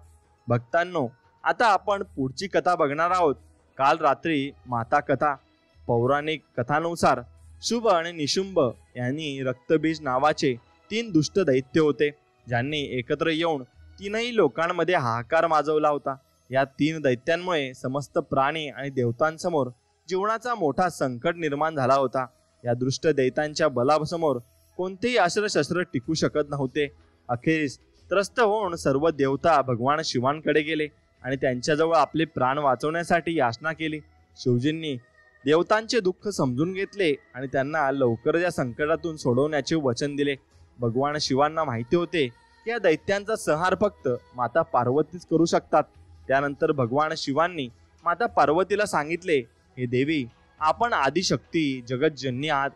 भक्तांनो, आता आपण पुढची कथा बघणार आहोत. काल रात्री माता कथा. पौराणिक कथानुसार शुभ आणि निशुंभ यांनी रक्तबीज नावाचे 3 दुष्ट दैत्य होते, ज्यांनी एकत्र येऊन 3ही लोकांमध्ये हाहाकार माजवला होता. या 3 दैत्यांमुळे समस्त प्राणी आणि देवतांसमोर जीवनाचा मोठा संकट निर्माण झाला होता. या दुष्ट दैत्यांच्या बलासमोर कोणतेही अस्त्रशस्त्र टिकू शकत नव्हते. अखेरीस त्रस्त होऊन सर्व देवता भगवान शिवांकडे गेले आणि त्यांच्याजवळ आपले प्राण वाचवण्यासाठी याचना केली. शिवजींनी देवतांचे दुःख समजून घेतले आणि त्यांना लवकर या संकटातून सोडवण्याचे वचन दिले. भगवान शिवांना माहिती होते की या दैत्यांचा संहार फक्त माता पार्वतीच करू शकतात. त्यानंतर भगवान शिवांनी माता पार्वतीला सांगितले, हे देवी, आपण आदिशक्ती जगतजननी आहात.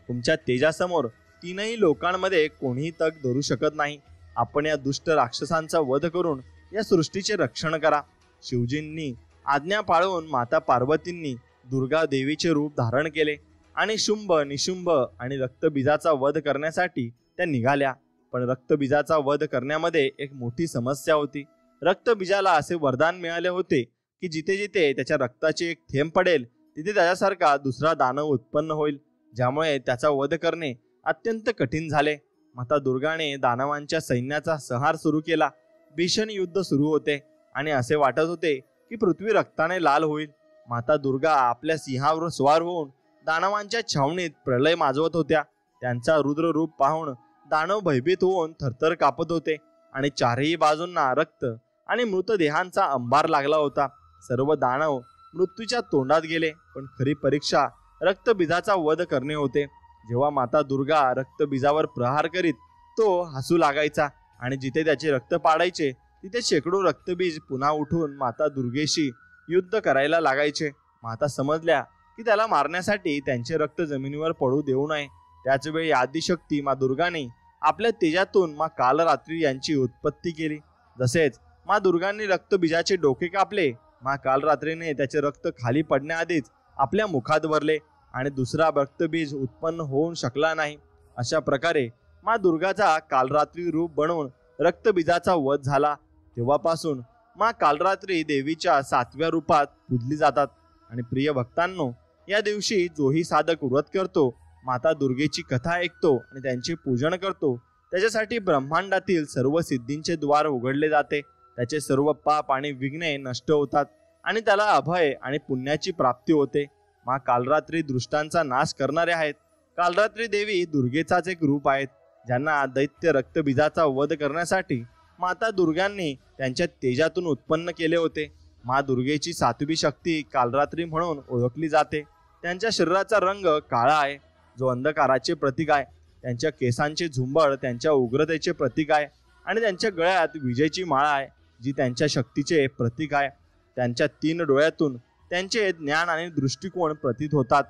तुमच्या तेजासमोर तीनही लोकांमध्ये कोणीही तग धरू शकत नाही. आपण या दुष्ट राक्षसांचा वध करून या सृष्टीचे रक्षण करा. शिवजींनी आज्ञा पाळून माता पार्वतींनी दुर्गा देवीचे रूप धारण केले आणि शुंभ, निशुंभ आणि रक्तबीजाचा वध करण्यासाठी त्या निघाल्या. पण रक्तबीजाचा वध करण्यामध्ये एक मोठी समस्या होती. रक्तबीजाला असे वरदान मिळाले होते की जिथे जिथे त्याच्या रक्ताचे एक थेंब पडेल तिथे त्याच्यासारखा दुसरा दानव उत्पन्न होईल, ज्यामुळे त्याचा वध करणे अत्यंत कठीण झाले. माता दुर्गाने दानवांच्या सैन्याचा संहार सुरू केला. भीषण युद्ध सुरू होते आणि असे वाटत होते की पृथ्वी रक्ताने लाल होईल. माता दुर्गा आपल्या सिंहावर स्वार होऊन दानवांच्या छावणीत प्रलय माजवत होत्या. त्यांचा रुद्र रूप पाहून दानव भयभीत होऊन थरथर कापत होते आणि चारही बाजूंना रक्त आणि मृतदेहांचा अंबार लागला होता. सर्व दानव मृत्यूच्या तोंडात गेले. पण खरी परीक्षा रक्तबीजाचा वध करणे होते. जेव्हा माता दुर्गा रक्तबीजावर प्रहार करीत तो हसू लागायचा आणि जिथे त्याचे रक्त पाडायचे तिथे शेकडो रक्तबीज पुन्हा उठून माता दुर्गेशी युद्ध करायला लागायचे. माता समजल्या की त्याला मारण्यासाठी त्यांचे रक्त जमिनीवर पडू देऊ नये. त्याच वेळी आदिशक्ती मा दुर्गाने आपल्या तेजातून मा कालरात्री यांची उत्पत्ती केली. जसेच मा दुर्गांनी रक्तबीजाचे डोके कापले, मा कालरात्रीने त्याचे रक्त खाली पडण्याआधीच आपल्या मुखात भरले आणि दुसरा रक्तबीज उत्पन्न होऊ शकला नाही. अशा प्रकारे मा दुर्गाचा कालरात्री रूप बनवून रक्तबीजाचा वध झाला. तेव्हापासून मा कालरात्री देवीच्या 7व्या रूपात पूजली जातात. आणि प्रिय भक्तांनो, या दिवशी जोही साधक व्रत करतो, माता दुर्गेची कथा ऐकतो आणि त्यांचे पूजन करतो, त्याच्यासाठी ब्रह्मांडातील सर्व सिद्धींचे द्वार उघडले जाते. त्याचे सर्व पाप आणि विघ्ने नष्ट होतात आणि त्याला अभय आणि पुण्याची प्राप्ती होते. मा कालरात्री दृष्टांचा नाश करणारे आहेत. कालरात्री देवी दुर्गेचाच एक रूप आहेत, ज्यांना दैत्य रक्तबीजाचा वध करण्यासाठी माता दुर्गांनी त्यांच्या तेजातून उत्पन्न केले होते. मा दुर्गेची 7वी शक्ती कालरात्री म्हणून ओळखली जाते. त्यांच्या शरीराचा रंग काळा आहे, जो अंधकाराचे प्रतीक आहे. त्यांच्या केसांचे झुंबड त्यांच्या उग्रतेचे प्रतीक आहे आणि त्यांच्या गळ्यात विजेची माळा आहे, जी त्यांच्या शक्तीचे प्रतीक आहे. त्यांच्या 3 डोळ्यातून त्यांचे ज्ञान आणि दृष्टिकोन प्रतीत होतात.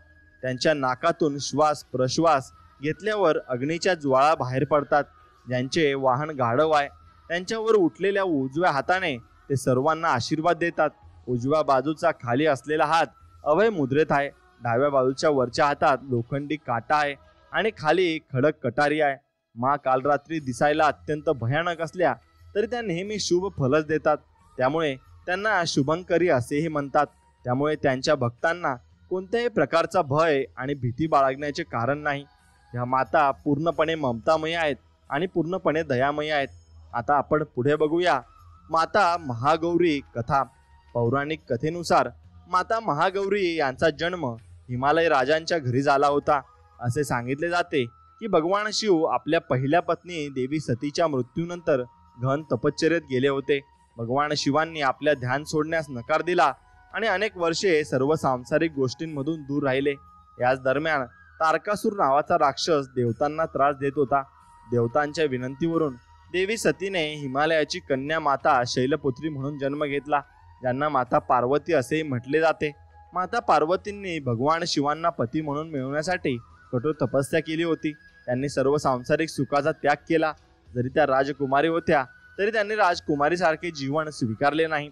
त्यांच्या नाकातून श्वास प्रश्वास घेतल्यावर अग्नीच्या ज्वाळा बाहेर पडतात. ज्यांचे वाहन गाढव आहे, त्यांच्यावर उठलेल्या उजव्या हाताने ते सर्वांना आशीर्वाद देतात. उजव्या बाजूचा खाली असलेला हात अभय मुद्रेत आहे. डाव्या बाजूच्या वरच्या हातात लोखंडी काटा आहे आणि खाली खडक कटारी आहे. मा कालरात्री दिसायला अत्यंत भयानक असल्या तरी त्या नेहमी शुभ फलच देतात. त्यामुळे त्यांना शुभंकरी असेही म्हणतात. त्यामुळे त्यांच्या भक्तांना कोणत्याही प्रकारचा भय आणि भीती बाळगण्याचे कारण नाही. ह्या माता पूर्णपणे ममतामयी आहेत आणि पूर्णपणे दयामयी आहेत. आता आपण पुढे बघूया माता महागौरी कथा. पौराणिक कथेनुसार माता महागौरी यांचा जन्म हिमालय राजांच्या घरी झाला होता. असे सांगितले जाते की भगवान शिव आपल्या पहिल्या पत्नी देवी सतीच्या मृत्यूनंतर घन तपश्चर्येत गेले होते. भगवान शिवांनी आपल्या ध्यान सोडण्यास नकार दिला आणि अनेक वर्षे सर्व सांसारिक गोष्टींमधून दूर राहिले. याच दरम्यान तारकासूर नावाचा राक्षस देवतांना त्रास देत होता. देवतांच्या विनंतीवरून देवी सतीने हिमालयाची कन्या माता शैलपुत्री म्हणून जन्म घेतला, ज्यांना माता पार्वती असेही म्हटले जाते. माता पार्वतींनी भगवान शिवांना पती म्हणून मिळवण्यासाठी कठोर तपस्या केली होती. त्यांनी सर्व सांसारिक सुखाचा त्याग केला. जरी त्या राजकुमारी होत्या तरी त्यांनी राजकुमारीसारखे जीवन स्वीकारले नाही.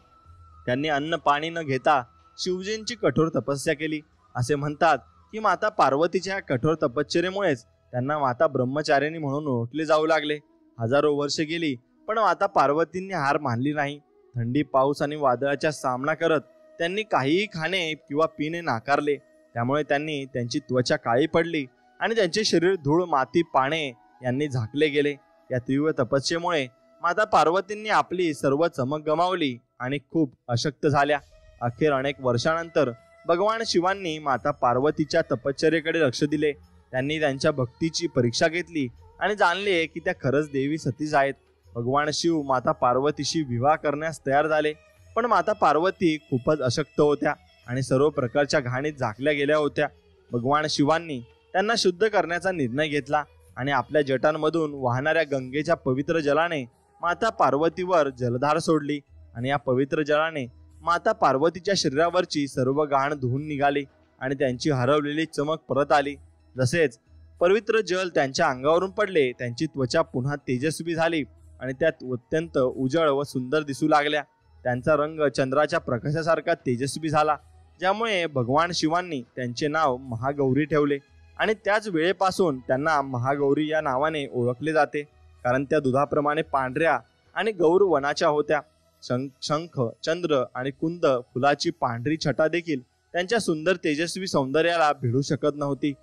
त्यांनी अन्न पाणी न घेता शिवजींची कठोर तपस्या केली. असे म्हणतात की माता पार्वतीच्या कठोर तपश्चर्येमुळेच त्यांना माता ब्रह्मचारिणी म्हणून ओळखले जाऊ लागले. हजारो वर्षे गेली पण माता पार्वतींनी हार मानली नाही. थंडी पाऊस आणि वादळाचा सामना करत त्यांनी काहीही खाणे किंवा पिणे नाकारले. त्यामुळे त्यांनी त्यांची त्वचा काळी पडली आणि त्यांचे शरीर धूळ माती पाने यांनी झाकले गेले. या तीव्र तपस्येमुळे माता पार्वतींनी आपली सर्व चमक गमावली आणि खूप अशक्त झाल्या. अखेर अनेक वर्षानंतर भगवान शिवांनी माता पार्वतीच्या तपश्चर्येकडे लक्ष दिले. त्यांनी त्यांच्या भक्तीची परीक्षा घेतली आणि जाणले की त्या खरंच देवी सतीच आहेत. भगवान शिव माता पार्वतीशी विवाह करण्यास तयार झाले, पण माता पार्वती खूपच अशक्त होत्या आणि सर्व प्रकारच्या घाणीत झाकल्या गेल्या होत्या. भगवान शिवांनी त्यांना शुद्ध करण्याचा निर्णय घेतला आणि आपल्या जटांमधून वाहणाऱ्या गंगेच्या पवित्र जलाने माता पार्वतीवर जलधार सोडली आणि या पवित्र जलाने माता पार्वतीच्या शरीरावरची सर्व घाण धुवून निघाली आणि त्यांची हरवलेली चमक परत आली. जसेच पवित्र जल त्यांच्या अंगावरून पडले, त्यांची त्वचा पुन्हा तेजस्वी झाली आणि त्यात अत्यंत उजळ व सुंदर दिसू लागल्या. त्यांचा रंग चंद्राच्या प्रकाशासारखा तेजस्वी झाला, ज्यामुळे भगवान शिवांनी त्यांचे नाव महागौरी ठेवले आणि त्याच वेळेपासून त्यांना महागौरी या नावाने ओळखले जाते, कारण त्या दुधाप्रमाणे पांढऱ्या आणि गौर वनाच्या होत्या. शंख, चंद्र आणि कुंद फुलाची पांढरी छटा देखील त्यांच्या सुंदर तेजस्वी सौंदर्याला भिडू शकत नव्हती.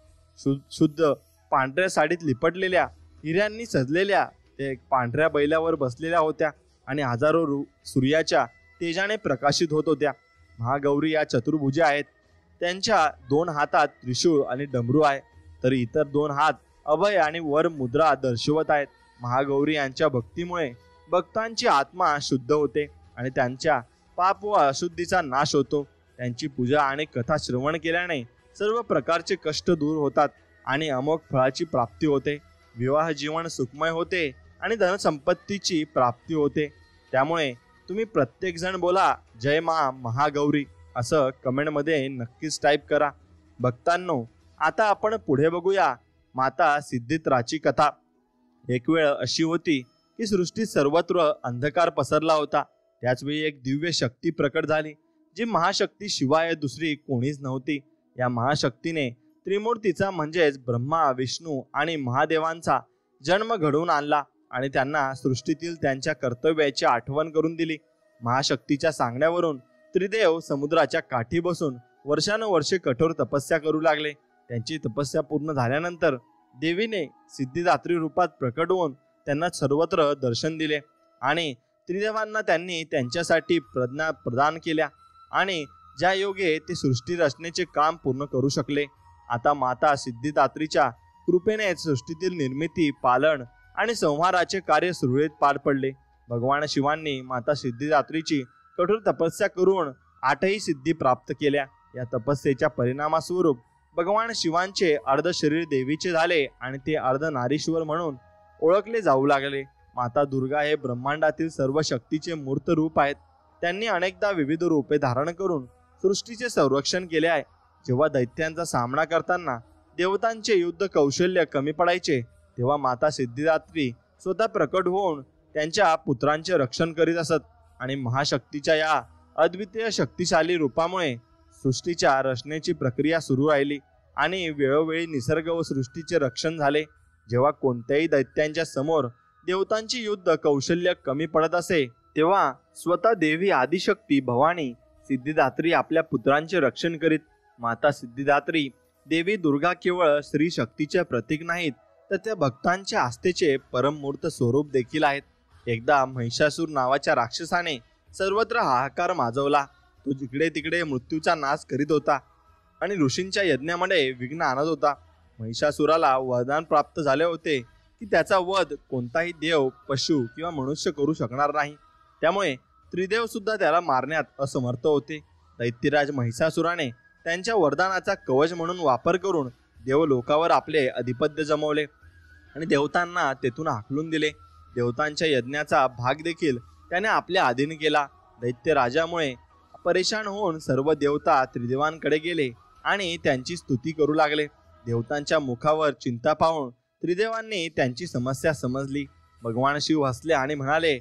शुद्ध पांढऱ्या साडीत लिपटलेल्या हिऱ्यांनी सजलेल्या ते पांढऱ्या बैलावर बसलेल्या होत्या आणि हजारो सूर्याच्या तेजाने प्रकाशित होत होत्या. महागौरी या चतुर्भुजा आहेत. त्यांच्या 2 हातात त्रिशूळ आणि डमरू आहे, तर इतर 2 हात अभय आणि वर मुद्रा दर्शवत आहेत. महागौरी यांच्या भक्तीमुळे भक्तांची आत्मा शुद्ध होते आणि त्यांच्या पाप व अशुद्धीचा नाश होतो. त्यांची पूजा आणि कथा श्रवण केल्याने सर्व प्रकारचे कष्ट दूर होतात आणि अमोघ फळाची प्राप्ती होते. विवाह जीवन सुखमय होते आणि धनसंपत्तीची प्राप्ती होते. त्यामुळे तुम्ही प्रत्येक जण बोला जय मा महागौरी असं कमेंटमध्ये नक्कीच टाईप करा. भक्तांनो, आता आपण पुढे बघूया माता सिद्धित्राची कथा. एक वेळ अशी होती की सृष्टीत सर्वत्र अंधकार पसरला होता. त्याचवेळी एक दिव्य शक्ती प्रकट झाली, जी महाशक्ती शिवाय दुसरी कोणीच नव्हती. या महाशक्तीने त्रिमूर्तीचा म्हणजेच ब्रह्मा, विष्णू आणि महादेवांचा जन्म घडवून आणला आणि त्यांना सृष्टीतील त्यांच्या कर्तव्याची आठवण करून दिली. महाशक्तीच्या सांगण्यावरून त्रिदेव समुद्राच्या काठी बसून वर्षानुवर्षे कठोर तपस्या करू लागले. त्यांची तपस्या पूर्ण झाल्यानंतर देवीने सिद्धिदात्री रूपात प्रकट होऊन त्यांना सर्वत्र दर्शन दिले आणि त्रिदेवांना त्यांनी त्यांच्यासाठी प्रज्ञा प्रदान केल्या आणि ज्या योगे ते सृष्टी रचनेचे काम पूर्ण करू शकले. आता माता सिद्धिदात्रीच्या कृपेने सृष्टीतील निर्मिती, पालन आणि संहाराचे कार्य सुरळीत पार पडले. भगवान शिवांनी माता सिद्धिदात्रीची कठोर तपस्या करून 8ही सिद्धी प्राप्त केल्या. या तपस्येच्या परिणामास्वरूप भगवान शिवांचे अर्ध शरीर देवीचे झाले आणि ते अर्ध नारीश्वर म्हणून ओळखले जाऊ लागले. माता दुर्गा हे ब्रह्मांडातील सर्व शक्तीचे मूर्त रूप आहेत. त्यांनी अनेकदा विविध रूपे धारण करून सृष्टीचे संरक्षण केले आहे. जेव्हा दैत्यांचा सामना करताना देवतांचे युद्ध कौशल्य कमी पडायचे, तेव्हा माता सिद्धिदात्री स्वतः प्रकट होऊन त्यांच्या पुत्रांचे रक्षण करीत असत आणि महाशक्तीच्या या अद्वितीय शक्तिशाली रूपामुळे सृष्टीच्या रचनेची प्रक्रिया सुरू राहिली आणि वेळोवेळी निसर्ग व सृष्टीचे रक्षण झाले. जेव्हा कोणत्याही दैत्यांच्या समोर देवतांची युद्ध कौशल्य कमी पडत असे, तेव्हा स्वतः देवी आदिशक्ती भवानी सिद्धिदात्री आपल्या पुत्रांचे रक्षण करीत. माता सिद्धिदात्री देवी दुर्गा केवळ स्त्री शक्तीचे प्रतीक नाहीत, तर त्या भक्तांच्या आस्थेचे परममूर्त स्वरूप देखील आहेत. एकदा महिषासूर नावाच्या राक्षसाने सर्वत्र हाहाकार माजवला. तो जिकडे तिकडे मृत्यूचा नाश करीत होता आणि ऋषींच्या यज्ञामध्ये विघ्न आणत होता. महिषासुराला वरदान प्राप्त झाले होते की त्याचा वध कोणताही देव, पशु किंवा मनुष्य करू शकणार नाही. त्यामुळे त्रिदेव सुद्धा त्याला मारण्यात असमर्थ होते. दैत्यराज महिषासुराने त्यांच्या वरदानाचा कवच म्हणून वापर करून देवलोकावर आपले अधिपत्य जमवले आणि देवतांना तेथून हाकलून दिले. देवतांच्या यज्ञाचा भाग देखील त्याने आपल्या अधीन केला. दैत्य राजामुळे परेशान होऊन सर्व देवता त्रिदेवांकडे गेले आणि त्यांची स्तुती करू लागले. देवतांच्या मुखावर चिंता पाहून त्रिदेवांनी त्यांची समस्या समजली. भगवान शिव हसले आणि म्हणाले,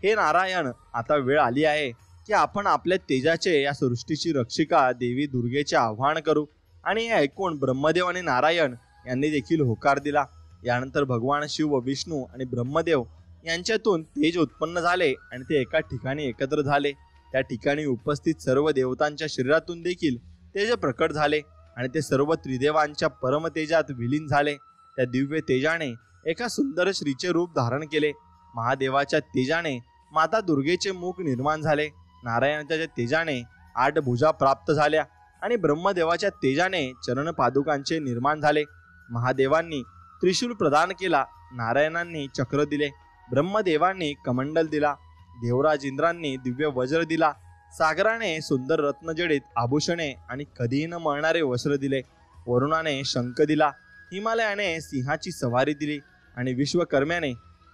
हे नारायण, आता वेळ आली आहे की आपण आपल्या तेजाचे या सृष्टीची रक्षिका देवी दुर्गेचे आव्हान करू. आणि हे ऐकून ब्रह्मदेव आणि नारायण यांनी देखील होकार दिला. यानंतर भगवान शिव व विष्णू आणि ब्रह्मदेव यांच्यातून तेज उत्पन्न झाले आणि ते एका ठिकाणी एकत्र झाले. त्या ठिकाणी उपस्थित सर्व देवतांच्या शरीरातून देखील तेज प्रकट झाले आणि ते सर्व त्रिदेवांच्या परमतेजात विलीन झाले. त्या दिव्य तेजाने एका सुंदर श्रीचे रूप धारण केले. महादेवाच्या तेजाने माता दुर्गेचे मुख निर्माण झाले. नारायणाच्या तेजाने 8 भुजा प्राप्त झाल्या आणि ब्रह्मदेवाच्या तेजाने चरण पादुकांचे निर्माण झाले। महादेवांनी त्रिशूल प्रदान केला, नारायणांनी चक्र दिले, ब्रह्मदेवांनी कमंडल दिला, देवराज इंद्रांनी दिव्य वज्र दिला, सागराने सुंदर रत्नजडित आभूषणे आणि कधीही न मळणारे वस्त्र दिले, वरुणाने शंख दिला, हिमालयाने सिंहाची सवारी दिली आणि विश्वकर्म्याने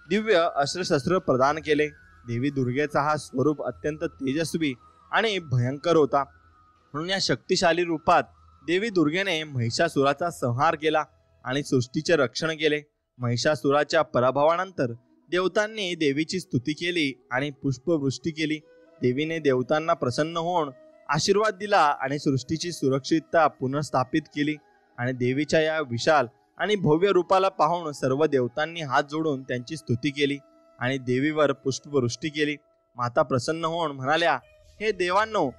दिव्य अस्त्रशस्त्र प्रदान केले। देवी दुर्गेचा हा स्वरूप अत्यंत तेजस्वी आणि भयंकर होता, म्हणून या शक्तिशाली रूपात देवी दुर्गेने महिषासुराचा संहार केला आणि सृष्टीचे रक्षण केले। महिषासुराच्या पराभवानंतर देवतांनी देवीची स्तुती केली आणि पुष्पवृष्टी केली। देवीने देवतांना प्रसन्न होऊन आशीर्वाद दिला आणि सृष्टीची सुरक्षितता पुनर्स्थापित केली आणि देवीच्या या विशाल आणि भव्य रूपाला पाहून सर्व देवतांनी हात जोडून त्यांची स्तुती केली आणि देवीवर पुष्पवृष्टी केली। माता प्रसन्न होऊन म्हणाल्या, हे देवांनो,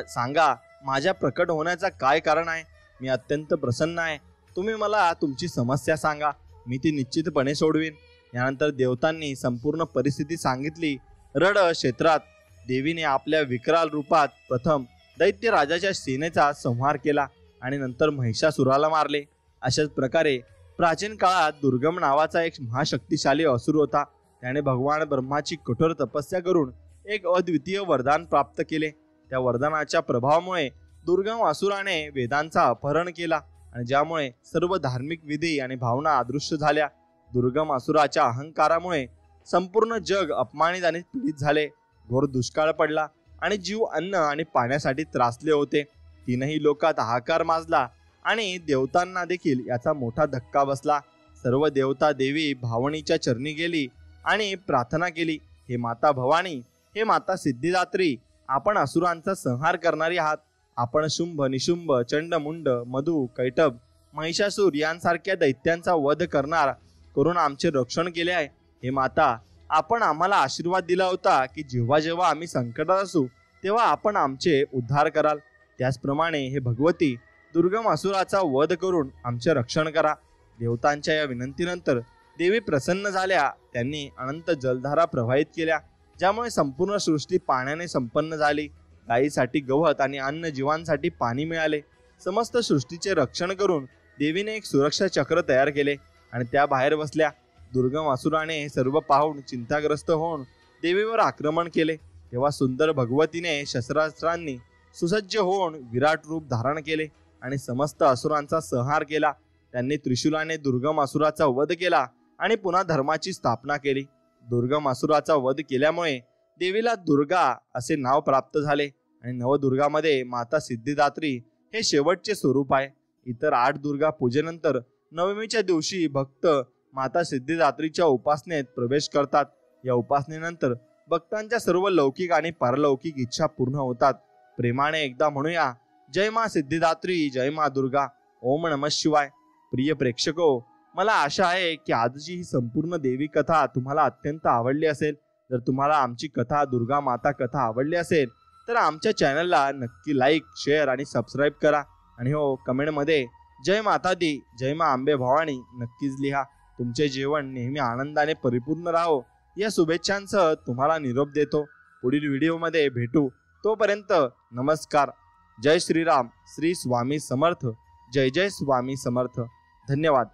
सांगा माझ्या प्रकट होण्याचा काय कारण आहे? मी अत्यंत प्रसन्न आहे, तुम्ही मला तुमची समस्या सांगा, मी ती निश्चितपणे सोडवीन। यानंतर देवतांनी संपूर्ण परिस्थिती सांगितली। रड क्षेत्रात देवीने आपल्या विकराल रूपात प्रथम दैत्य राजाच्या सेनेचा संहार केला आणि नंतर महिषासुराला मारले। अशाच प्रकारे प्राचीन काळात दुर्गम नावाचा एक महाशक्तिशाली असुर होता। त्याने भगवान ब्रह्माची कठोर तपस्या करून एक अद्वितीय वरदान प्राप्त केले। त्या वरदानाच्या प्रभावामुळे दुर्गम असुराने वेदांचा अपहरण केला आणि ज्यामुळे सर्व धार्मिक विधी आणि भावना अदृश्य झाल्या। दुर्गम असुराच्या अहंकारामुळे संपूर्ण जग अपमानित आणि पीडित झाले। घोर दुष्काळ पडला आणि जीव अन्न आणि पाण्यासाठी त्रासले होते। तीनही लोकात हाहाकार माजला आणि देवतांना देखील याचा मोठा धक्का बसला। सर्व देवता देवी भावनीच्या चरणी गेली आणि प्रार्थना केली, हे माता भवानी, हे माता सिद्धिदात्री, आपण असुरांचा संहार करणारी आहात। आपण शुंभ, निशुंभ, चंडमुंड, मधु, कैटभ, महिषासूर यांसारख्या दैत्यांचा वध करून आमचे रक्षण केले आहे। हे माता, आपण आम्हाला आशीर्वाद दिला होता की जेव्हा जेव्हा आम्ही संकटात असू तेव्हा आपण आमचे उद्धार कराल। त्याचप्रमाणे हे भगवती, दुर्गम असुराचा वध करून आमचे रक्षण करा। देवतांच्या या विनंतीनंतर देवी प्रसन्न झाल्या। त्यांनी अनंत जलधारा प्रवाहित केल्या, ज्यामुळे संपूर्ण सृष्टी पाण्याने संपन्न झाली। गायीसाठी गवत आणि अन्य जीवांसाठी पाणी मिळाले। समस्त सृष्टीचे रक्षण करून देवीने एक सुरक्षा चक्र तयार केले आणि त्या बाहेर बसल्या। दुर्गम असुराने सर्व पाहून चिंताग्रस्त होऊन देवीवर आक्रमण केले। तेव्हा सुंदर भगवतीने शस्त्रास्त्रांनी सुसज्ज होऊन विराट रूप धारण केले आणि समस्त असुरांचा संहार केला। त्यांनी त्रिशूलाने दुर्गम असुराचा वध केला आणि पुन्हा धर्माची स्थापना केली। दुर्गम असुराचा वध केल्यामुळे देवीला दुर्गा असे नाव प्राप्त झाले आणि नवदुर्गामध्ये माता सिद्धिदात्री हे शेवटचे स्वरूप आहे। इतर 8 दुर्गा पूजेनंतर नवमीच्या दिवशी भक्त माता सिद्धिदात्रीच्या उपासनेत प्रवेश करतात। या उपासनेनंतर भक्तांच्या सर्व लौकिक आणि पारलौकिक इच्छा पूर्ण होतात। प्रेमाने एकदा म्हणूया, जय मा सिद्धिदात्री, जय मा दुर्गा, ओम नमः शिवाय। प्रिय प्रेक्षको, मला आशा आहे की आजची ही संपूर्ण देवी कथा तुम्हाला अत्यंत आवडली असेल। जर तुम्हाला आमची कथा, दुर्गा माता कथा आवडली असेल तर आमच्या चॅनलला नक्की लाईक, शेअर आणि सबस्क्राईब करा आणि हो, कमेंटमध्ये जय माता दी, जय मा अंबे भवानी नक्कीच लिहा। तुमचे जीवन नेहमी आनंदाने परिपूर्ण राहो या शुभेच्छांसह तुम्हाला निरोप देतो। पुढील व्हिडिओमध्ये भेटू, तोपर्यंत नमस्कार। जय श्रीराम, श्री स्वामी समर्थ, जय जय स्वामी समर्थ। धन्यवाद।